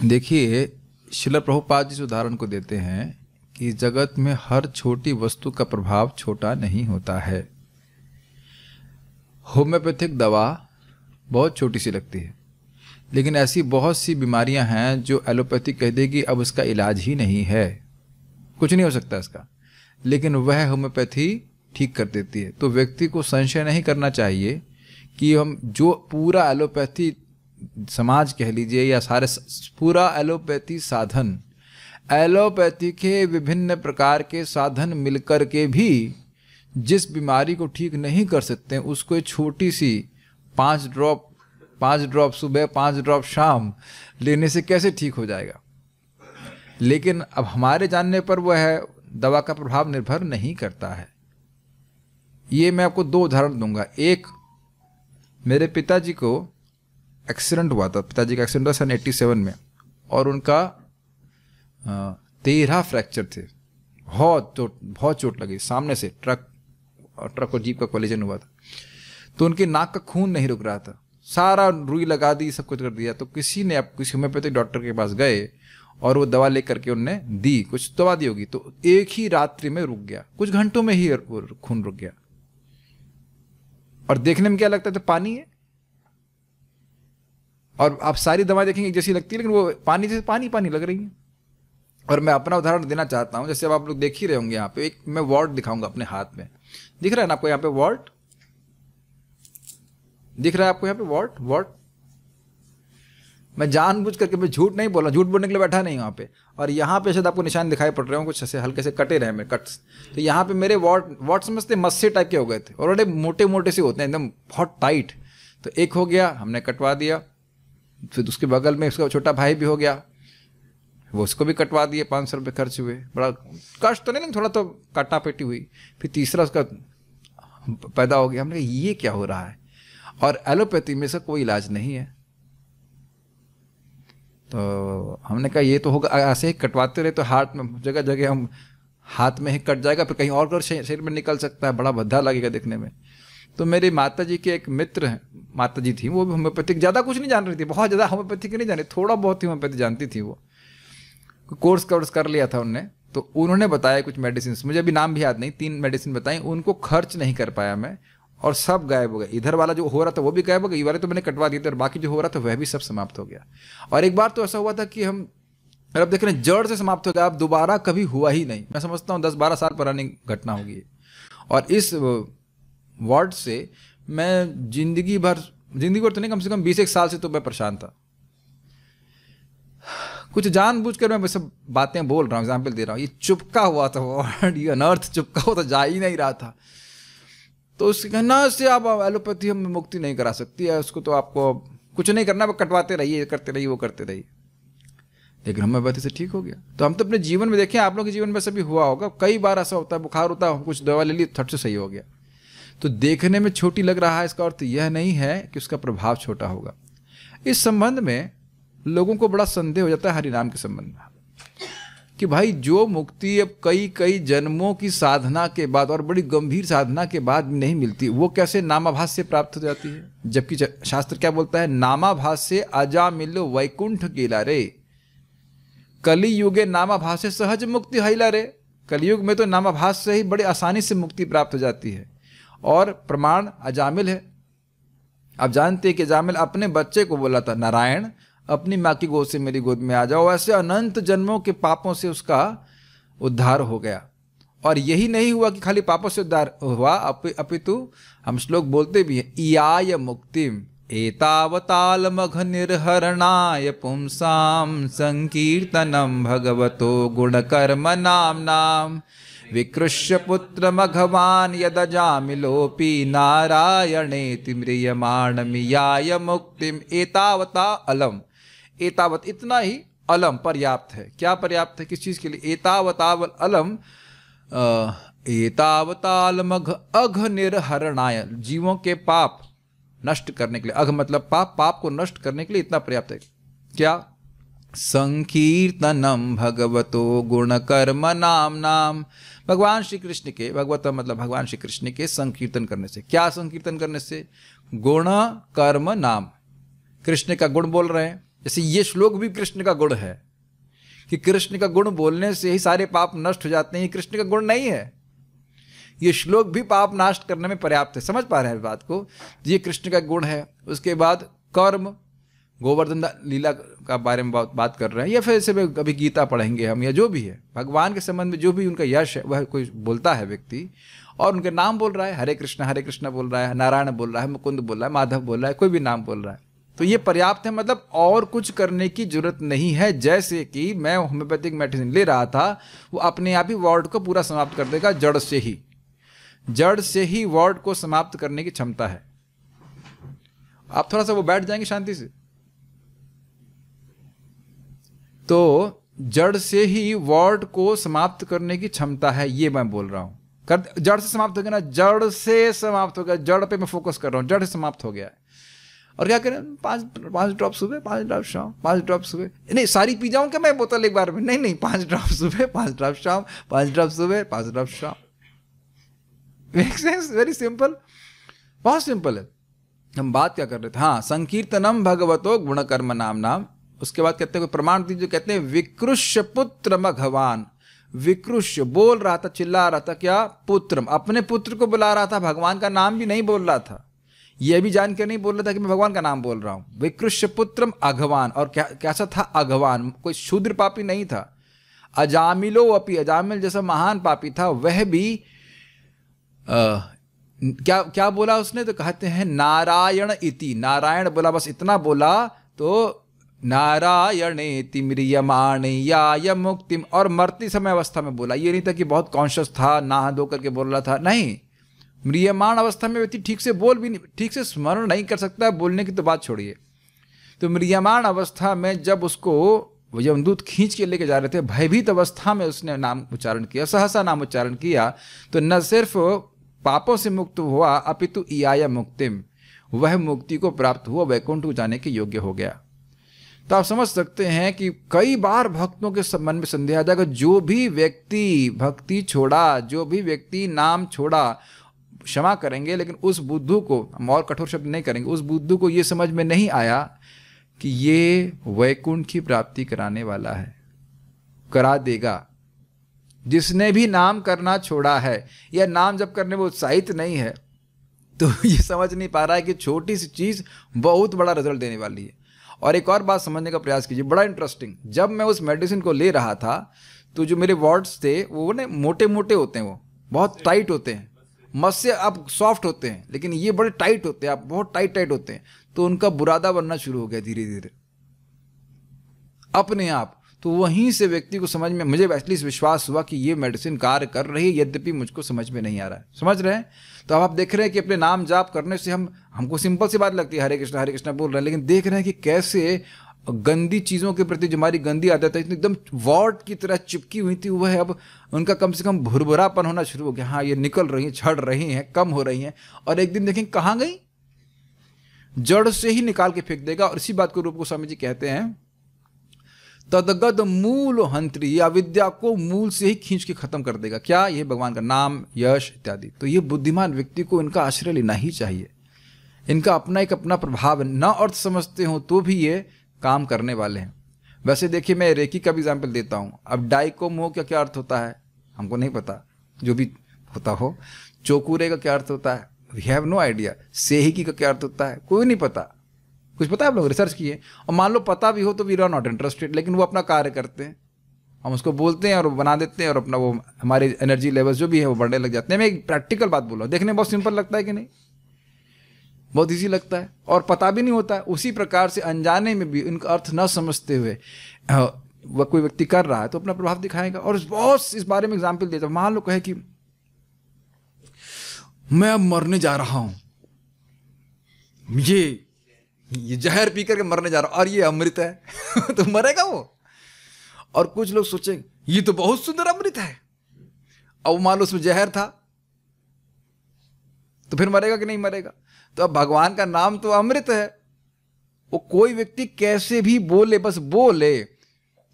देखिए, श्रील प्रभुपाद जी इस उदाहरण को देते हैं कि जगत में हर छोटी वस्तु का प्रभाव छोटा नहीं होता है। होम्योपैथिक दवा बहुत छोटी सी लगती है, लेकिन ऐसी बहुत सी बीमारियां हैं जो एलोपैथी कह देगी अब इसका इलाज ही नहीं है, कुछ नहीं हो सकता इसका, लेकिन वह होम्योपैथी ठीक कर देती है। तो व्यक्ति को संशय नहीं करना चाहिए कि हम जो पूरा एलोपैथी समाज कह लीजिए या सारे पूरा एलोपैथी साधन, एलोपैथी के विभिन्न प्रकार के साधन मिलकर के भी जिस बीमारी को ठीक नहीं कर सकते उसको छोटी सी 5 ड्रॉप सुबह 5 ड्रॉप शाम लेने से कैसे ठीक हो जाएगा। लेकिन अब हमारे जानने पर वह दवा का प्रभाव निर्भर नहीं करता है। ये मैं आपको 2 उदाहरण दूंगा। एक, मेरे पिताजी को एक्सीडेंट हुआ था, पिताजी का एक्सीडेंट हुआ सन 87 में, और उनका 13 फ्रैक्चर थे। बहुत चोट लगी, सामने से ट्रक और जीप का कोलिजन हुआ था। तो उनकी नाक का खून नहीं रुक रहा था, सारा रुई लगा दी, सब कुछ कर दिया। तो किसी होम्योपैथिक डॉक्टर के पास गए और वो दवा लेकर के उनने दी, कुछ दवा दी होगी, तो एक ही रात्रि में रुक गया, कुछ घंटों में ही खून रुक गया। और देखने में क्या लगता है, तो पानी है, और आप सारी दवाएं देखेंगे जैसी लगती है, लेकिन वो पानी जैसे पानी लग रही है। और मैं अपना उदाहरण देना चाहता हूं, जैसे अब आप लोग देख ही रहे होंगे, यहाँ पे एक मैं वॉर्ड दिखाऊंगा अपने हाथ में, दिख रहा है ना आपको यहाँ पे वॉर्ड दिख रहा है आपको यहाँ पे वॉर्ड। मैं जानबूझ करके, मैं झूठ नहीं बोला, झूठ बोलने के लिए बैठा नहीं यहाँ पे। और यहाँ पे शायद आपको निशान दिखाई पड़ रहे हो, कुछ ऐसे हल्के से कटे रहे मेरे कट्स। तो यहाँ पे मेरे वॉर्ड समझते मस्से टाइप के हो गए थे, और बड़े मोटे मोटे से होते हैं, एकदम बहुत टाइट। तो एक हो गया, हमने कटवा दिया। फिर उसके बगल में उसका छोटा भाई भी हो गया, वो उसको भी कटवा दिए, 500 रुपये खर्च हुए। बड़ा कष्ट तो नहीं, लेकिन थोड़ा तो काटा पेटी हुई। फिर तीसरा उसका पैदा हो गया। हमने कहा ये क्या हो रहा है, और एलोपैथी में इसका कोई इलाज नहीं है। तो हमने कहा ये तो होगा, ऐसे ही कटवाते रहे तो हाथ में जगह जगह हम हाथ में ही कट जाएगा, फिर कहीं और शरीर में निकल सकता है, बड़ा भद्दा लगेगा देखने में। तो मेरी माता जी के एक मित्र हैं, माता जी थी, वो भी होम्योपैथिक ज़्यादा कुछ नहीं जान रही थी, बहुत ज़्यादा होम्योपैथिक नहीं जानी, थोड़ा बहुत ही होम्योपैथी जानती थी। वो कोर्स कर लिया था उनने। तो उन्होंने बताया कुछ मेडिसिन, मुझे अभी नाम भी याद नहीं, 3 मेडिसिन बताई। उनको खर्च नहीं कर पाया मैं, और सब गायब हो गया। इधर वाला जो हो रहा था वो भी गायब हो गया, ये वाले तो मैंने कटवा दिए थे, और बाकी जो हो रहा था वह भी सब समाप्त हो गया। और एक बार तो ऐसा हुआ था कि हम अब देख रहे हैं जड़ से समाप्त हो गया, अब दोबारा कभी हुआ ही नहीं। मैं समझता हूँ 10-12 साल पुरानी घटना होगी। और इस वार्ड से मैं जिंदगी भर तो नहीं, कम से कम 20 साल से तो मैं परेशान था। कुछ जानबूझकर मैं सब बातें बोल रहा हूँ, एग्जाम्पल दे रहा हूँ। ये चुपका हुआ था वार्ड, ये अनर्थ चुपका हुआ था, जा ही नहीं रहा था। तो उसके कहना से आप एलोपैथी हम मुक्ति नहीं करा सकती है, उसको तो आपको कुछ नहीं करना, वो कटवाते रहिए, करते रहिए, वो करते रहिए। लेकिन होम्योपैथी से ठीक हो गया। तो हम तो अपने जीवन में देखें, आप लोगों के जीवन में भी हुआ होगा, कई बार ऐसा होता है, बुखार होता है, कुछ दवा ले ली, थट से सही हो गया। तो देखने में छोटी लग रहा है, इसका अर्थ यह नहीं है कि उसका प्रभाव छोटा होगा। इस संबंध में लोगों को बड़ा संदेह हो जाता है हरिनाम के संबंध में, कि भाई जो मुक्ति अब कई जन्मों की साधना के बाद और बड़ी गंभीर साधना के बाद नहीं मिलती, वो कैसे नामाभास से प्राप्त हो जाती है। जबकि शास्त्र क्या बोलता है, नामाभास से अजा मिलो वैकुंठ गेला रे, कली युगे नामाभास से सहज मुक्ति हैला रे। कलयुग में तो नामाभास से ही बड़ी आसानी से मुक्ति प्राप्त हो जाती है, और प्रमाण अजामिल है। आप जानते हैं कि अजामिल अपने बच्चे को बोला था, नारायण अपनी माँ की गोद से मेरी गोद में आ जाओ। ऐसे अनंत जन्मों के पापों से उसका उद्धार हो गया। और यही नहीं हुआ कि खाली पापों से उद्धार हुआ, अपितु हम श्लोक बोलते भी हैं, इयाय मुक्तिम एतावतालमघ निर्हरणाय पुंसाम संकीर्तनम भगवतो गुणकर्म नाम विकृष्य पुत्र मघवान यदजामिलोपि नारायणेति म्रियमाणमियाय मुक्तिम एतावता अलम। एतावत इतना ही, अलम पर्याप्त है। क्या पर्याप्त है, किस चीज के लिए, एतावतावल अलम एतावतालमघ अघ निर्हरणाय, जीवों के पाप नष्ट करने के लिए। अघ मतलब पाप को नष्ट करने के लिए इतना पर्याप्त है। क्या, संकीर्तनम भगवतो गुण कर्म नाम, भगवान श्री कृष्ण के, भगवत मतलब भगवान श्री कृष्ण के संकीर्तन करने से। क्या संकीर्तन करने से, गुण कर्म नाम, कृष्ण का गुण बोल रहे हैं, जैसे ये श्लोक भी कृष्ण का गुण है कि कृष्ण का गुण बोलने से ही सारे पाप नष्ट हो जाते हैं, ये कृष्ण का गुण नहीं है। ये श्लोक भी पाप नाश करने में पर्याप्त है। समझ पा रहे हैं इस बात को? ये कृष्ण का गुण है। उसके बाद कर्म, गोवर्धन लीला का बारे में बात कर रहे हैं, या फिर ऐसे में कभी गीता पढ़ेंगे हम, या जो भी है भगवान के संबंध में जो भी उनका यश है वह कोई बोलता है व्यक्ति और उनके नाम बोल रहा है, हरे कृष्णा बोल रहा है, नारायण बोल रहा है, मुकुंद बोल रहा है, माधव बोल रहा है, कोई भी नाम बोल रहा है, तो ये पर्याप्त है। मतलब और कुछ करने की जरूरत नहीं है। जैसे कि मैं होम्योपैथिक मेडिसिन ले रहा था, वो अपने आप ही वार्ड को पूरा समाप्त कर देगा, जड़ से ही वार्ड को समाप्त करने की क्षमता है। आप थोड़ा सा वो बैठ जाएंगे शांति से, तो जड़ से ही वार्ड को समाप्त करने की क्षमता है, ये मैं बोल रहा हूं। जड़ से समाप्त हो गया ना, जड़ से समाप्त हो गया, जड़ पे मैं फोकस कर रहा हूं, जड़ से समाप्त हो गया है। और क्या करें, 5 ड्रॉप सुबह, 5 ड्रॉप शाम, 5 ड्रॉप सुबह, नहीं सारी पी जाऊं क्या मैं बोतल एक बार में? नहीं, 5 ड्रॉप सुबह, 5 ड्रॉप शाम, 5 ड्रॉप सुबह, 5 ड्रॉप शाम। Make sense? वेरी सिंपल, बहुत सिंपल है। हम बात क्या कर रहे थे? हाँ, संकीर्तनम भगवतो गुण कर्म नाम। उसके बाद कहते हैं, प्रमाण दीजिए, कहते हैं विकृष्य पुत्र भगवान। विकृष्य बोल रहा था, चिल्ला रहा था, क्या? पुत्रम, अपने पुत्र को बुला रहा था, भगवान का नाम भी नहीं बोल रहा था, यह भी जान के नहीं बोल रहा था कि मैं भगवान का नाम बोल रहा हूं। विकृष्य पुत्रम अघवान, और क्या कैसा था? अघवान, कोई शूद्र पापी नहीं था। अजामिलो अपि, अजामिल जैसा महान पापी था, वह भी क्या बोला उसने? तो कहते हैं नारायण इति, नारायण बोला, बस इतना बोला, तो नारायणेति म्रियमाणयाय मुक्तिम, और मरती समय अवस्था में बोला। ये नहीं था कि बहुत कॉन्शियस था, नहा धो करके बोल रहा था, नहीं, म्रियमाण अवस्था में व्यक्ति ठीक से बोल भी नहीं, ठीक से स्मरण नहीं कर सकता, बोलने की तो बात छोड़िए। तो म्रियमाण अवस्था में जब उसको वो यमदूत खींच के लेके जा रहे थे, भयभीत अवस्था में उसने नाम उच्चारण किया, सहसा नाम उच्चारण किया, तो न सिर्फ पापों से मुक्त हुआ, अपितु इयाय मुक्तिम, वह मुक्ति को प्राप्त हुआ, वैकुंठ को जाने के योग्य हो गया। तो आप समझ सकते हैं कि कई बार भक्तों के मन में संदेह आ जाएगा, जो भी व्यक्ति भक्ति छोड़ा, जो भी व्यक्ति नाम छोड़ा, क्षमा करेंगे, लेकिन उस बुद्धू को, हम और कठोर शब्द नहीं करेंगे, उस बुद्धू को ये समझ में नहीं आया कि ये वैकुंठ की प्राप्ति कराने वाला है, करा देगा। जिसने भी नाम करना छोड़ा है या नाम जप करने में उत्साहित नहीं है, तो ये समझ नहीं पा रहा है कि छोटी सी चीज़ बहुत बड़ा रिजल्ट देने वाली है। और एक और बात समझने का प्रयास कीजिए, बड़ा इंटरेस्टिंग, जब मैं उस मेडिसिन को ले रहा था, तो जो मेरे वार्ड्स थे वो ना मोटे मोटे होते हैं, वो बहुत टाइट होते हैं, मस से अब सॉफ्ट होते हैं, लेकिन ये बड़े टाइट होते हैं, आप बहुत टाइट होते हैं, तो उनका बुरादा बनना शुरू हो गया धीरे धीरे अपने आप। तो वहीं से व्यक्ति को समझ में, मुझे एटलीस्ट विश्वास हुआ कि ये मेडिसिन कार्य कर रही है, यद्यपि मुझको समझ में नहीं आ रहा है। समझ रहे हैं? तो अब आप देख रहे हैं कि अपने नाम जाप करने से हमको सिंपल सी बात लगती है, हरे कृष्णा बोल रहे हैं, लेकिन देख रहे हैं कि कैसे गंदी चीज़ों के प्रति जो हमारी गंदी आदत है, एकदम वॉर्ड की तरह चिपकी हुई थी, वह अब उनका कम से कम भुरभुरापन होना शुरू हो गया। हाँ, ये निकल रही हैं, छड़ रही हैं, कम हो रही हैं, और एक दिन देखें कहाँ गई, जड़ से ही निकाल के फेंक देगा। और इसी बात को रूप गोस्वामी जी कहते हैं, तदगत मूल हंत्री, या विद्या को मूल से ही खींच के खत्म कर देगा। क्या? ये भगवान का नाम, यश इत्यादि। तो ये बुद्धिमान व्यक्ति को इनका आश्रय लेना ही चाहिए। इनका अपना एक अपना प्रभाव, न अर्थ समझते हो तो भी ये काम करने वाले हैं। वैसे देखिए, मैं रेकी का भी एग्जाम्पल देता हूँ। अब डाइकोमो का क्या अर्थ होता है हमको नहीं पता, जो भी होता हो। चोकुरे का क्या अर्थ होता है, वी हैव नो आइडिया। सेहिकी का क्या अर्थ होता है, कोई नहीं पता। कुछ पता है आप लोग? रिसर्च किए, और मान लो पता भी हो तो वी आर नॉट इंटरेस्टेड, लेकिन वो अपना कार्य करते हैं, हम उसको बोलते हैं और बना देते हैं, और अपना वो हमारे एनर्जी लेवल जो भी है वो बढ़ने लग जाते हैं। मैं एक प्रैक्टिकल बात बोल रहा हूँ, देखने में बहुत सिंपल लगता है कि नहीं, बहुत ईजी लगता है, और पता भी नहीं होता है। उसी प्रकार से अनजाने में भी इनका अर्थ न समझते हुए वह कोई व्यक्ति कर रहा है तो अपना प्रभाव दिखाएगा। और बहुत इस बारे में एग्जाम्पल देता हूँ। मान लो कहे कि मैं अब मरने जा रहा हूं, ये जहर पी करके मरने जा रहा हूं, और ये अमृत है तो मरेगा वो। और कुछ लोग सोचेंगे ये तो बहुत सुंदर अमृत है, अब मान लो उसमें जहर था, तो फिर मरेगा कि नहीं मरेगा? तो अब भगवान का नाम तो अमृत है, वो कोई व्यक्ति कैसे भी बोले, बस बोले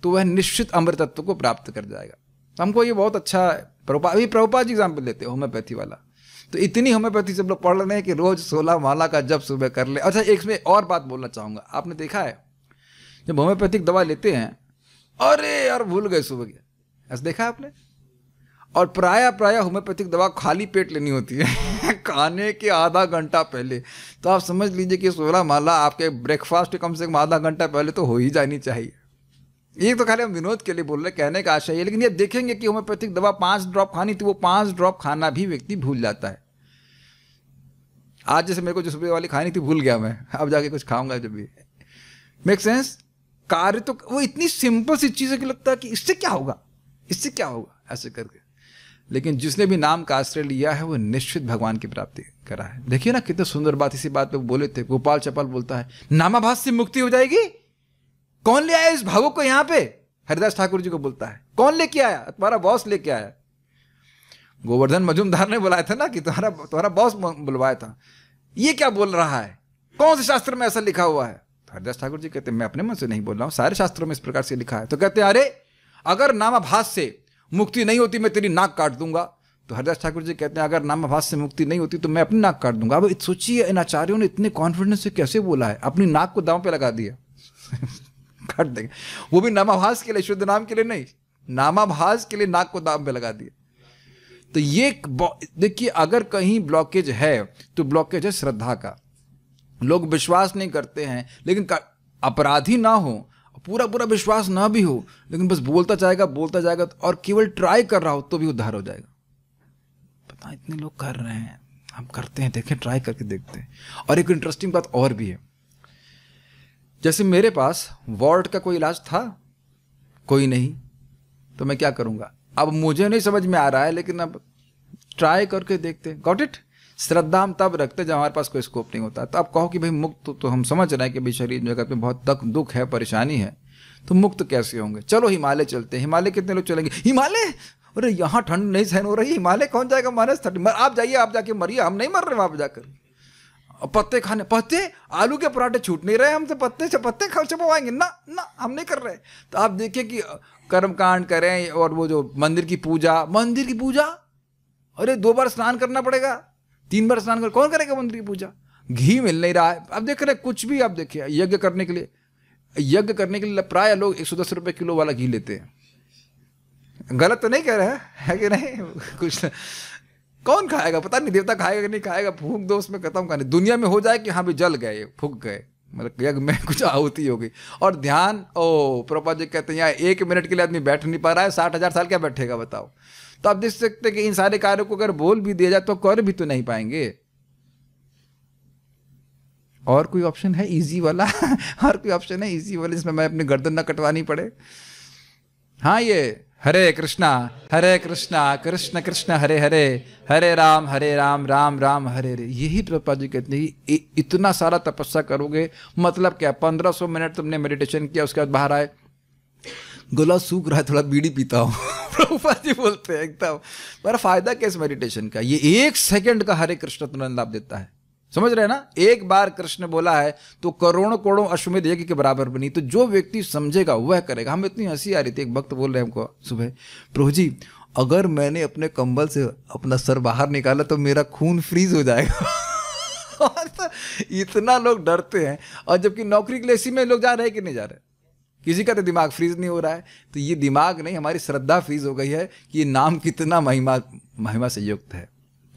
तो वह निश्चित अमृतत्व को प्राप्त कर जाएगा। तो हमको ये बहुत अच्छा है। प्रभुपाद जी एग्जाम्पल देते हैं होम्योपैथी वाला, तो इतनी होम्योपैथी सब लोग पढ़ रहे हैं कि रोज 16 माला का जप सुबह कर ले। अच्छा, एक में और बात बोलना चाहूंगा। आपने देखा है जब होम्योपैथिक दवा लेते हैं, अरे यार भूल गए सुबह गया, ऐसा देखा आपने? और प्राय होम्योपैथिक दवा खाली पेट लेनी होती है खाने के आधा घंटा पहले। तो आप समझ लीजिए कि 16 माला आपके ब्रेकफास्ट के कम से कम आधा घंटा पहले तो हो ही जानी चाहिए। ये तो खाली हम विनोद के लिए बोल रहे, कहने का आशय है। लेकिन ये देखेंगे कि होम्योपैथिक दवा 5 ड्रॉप खानी थी, वो 5 ड्रॉप खाना भी व्यक्ति भूल जाता है। आज जैसे मेरे को जो सुबह वाली खानी थी भूल गया मैं, अब जाके कुछ खाऊंगा जब भी। Make sense? कार्य तो वो इतनी सिंपल सी चीज़ है कि लगता है कि इससे क्या होगा, इससे क्या होगा, ऐसे करके। लेकिन जिसने भी नाम का आश्रय लिया है वो निश्चित भगवान की प्राप्ति करा है। देखिए ना कितनी सुंदर बात इसी बात पे बोले थे। गोपाल चपाल बोलता है नामाभास से मुक्ति हो जाएगी। कौन ले आया इस भावुक को यहाँ पे? हरिदास ठाकुर जी को बोलता है। कौन लेके आया? तुम्हारा बॉस लेके आया। गोवर्धन मजूमदार ने बुलाया था ना कि तुम्हारा बॉस बुलवाया था। ये क्या बोल रहा है? कौन से शास्त्र में ऐसा लिखा हुआ है? तो हरिदास ठाकुर जी कहते हैं मैं अपने मन से नहीं बोल रहा हूं, सारे शास्त्रों में इस प्रकार से लिखा है। तो कहते हैं अरे अगर नामाभास से मुक्ति नहीं होती मैं तेरी नाक काट दूंगा। तो हरिदास ठाकुर जी कहते हैं अगर नामाभास से मुक्ति नहीं होती तो मैं अपनी नाक काट दूंगा। अब सोचिए इन आचार्यों ने इतने कॉन्फिडेंस से कैसे बोला है, अपनी नाक को दांव पे लगा दिया काट देंगे, वो भी नामाभास के लिए, शुद्ध नाम के लिए नहीं, नामाभास के लिए नाक को दांव पे लगा दिया। तो ये देखिए अगर कहीं ब्लॉकेज है तो ब्लॉकेज है श्रद्धा का। लोग विश्वास नहीं करते हैं, लेकिन अपराधी ना हो, पूरा विश्वास ना भी हो, लेकिन बस बोलता जाएगा और केवल ट्राई कर रहा हो तो भी उद्धार हो जाएगा। पता इतने लोग कर रहे हैं, हम करते हैं, देखें ट्राई करके देखते हैं। और एक इंटरेस्टिंग बात और भी है, जैसे मेरे पास वार्ड का कोई इलाज था, कोई नहीं, तो मैं क्या करूंगा? अब मुझे नहीं समझ में आ रहा है, लेकिन अब ट्राई करके देखते हैं। Got it? श्रद्धा हम तब रखते जब हमारे पास कोई स्कोप नहीं होता। तो आप कहो कि भाई मुक्त तो हम समझ रहे हैं कि भाई शरीर जगत में बहुत दुख है, परेशानी है, तो मुक्त कैसे होंगे? चलो हिमालय चलते हैं। हिमालय कितने लोग चलेंगे? हिमालय? अरे यहाँ ठंड नहीं सहन हो रही, हिमालय कौन जाएगा? -30। आप जाइए, आप जाके मरिए, हम नहीं मर रहे वहां पर जाकर। पत्ते खाने, पत्ते, आलू के पराठे छूट नहीं रहे, हम तो पत्ते खा चबाएंगे ना, हम नहीं कर रहे। तो आप देखिए कि कर्मकांड करें और वो जो मंदिर की पूजा, अरे 2 बार स्नान करना पड़ेगा, 3 बार स्नान कर, कौन करेगा मंदिर की पूजा? घी मिल नहीं रहा है। अब देख रहे कुछ भी, आप देखिए यज्ञ करने के लिए प्राय लोग 110 रुपये किलो वाला घी लेते हैं। गलत तो नहीं कह रहे है कि नहीं? कुछ कौन खाएगा पता नहीं, देवता खाएगा कि नहीं खाएगा, फूंक दो उसमें, खत्म करने। दुनिया में हो जाए कि हाँ भी जल गए, फूंक गए, मतलब यज्ञ में कुछ आहुति हो गई। और ध्यान, प्रभुपाद जी कहते हैं यहाँ 1 मिनट के लिए आदमी बैठ नहीं पा रहा है, 60,000 साल क्या बैठेगा बताओ? तो आप देख सकते कि इन सारे कार्यों को अगर बोल भी दिया जाए तो कर भी तो नहीं पाएंगे। और कोई ऑप्शन है इजी वाला? और कोई ऑप्शन है इजी वाला जिसमें मैं अपनी गर्दन ना कटवानी पड़े? हाँ, ये हरे कृष्णा कृष्ण कृष्ण हरे हरे, हरे राम राम राम हरे हरे। यही प्रभुपाद जी कहते हैं इतना सारा तपस्या करोगे, मतलब क्या? 1500 मिनट तुमने मेडिटेशन किया, उसके बाद बाहर आए, गला सूख रहा है, थोड़ा बीड़ी पीता हूँ प्रभुपाद जी बोलते हैं एकदम। पर फायदा क्या इस मेडिटेशन का? ये 1 सेकंड का हरे कृष्ण तुरंत लाभ देता है। समझ रहे हैं ना? एक बार कृष्ण बोला है तो करोड़ों अश्वमेध यज्ञ के बराबर बनी। तो जो व्यक्ति समझेगा वह करेगा। हम इतनी हंसी आ रही थी, एक भक्त बोल रहे हैं हमको सुबह, प्रभु जी अगर मैंने अपने कंबल से अपना सर बाहर निकाला तो मेरा खून फ्रीज हो जाएगा। इतना लोग डरते हैं, और जबकि नौकरी के लिए इसी में लोग जा रहे हैं कि नहीं जा रहे? किसी का तो दिमाग फ्रीज नहीं हो रहा है। तो ये दिमाग नहीं, हमारी श्रद्धा फ्रीज हो गई है कि ये नाम कितना महिमा से युक्त है।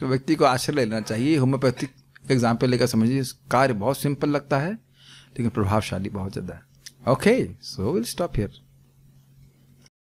तो व्यक्ति को आश्रय लेना चाहिए। होम्योपैथिक एग्जाम्पल लेकर समझिए, कार्य बहुत सिंपल लगता है लेकिन प्रभावशाली बहुत ज़्यादा है। Okay, so will stop here.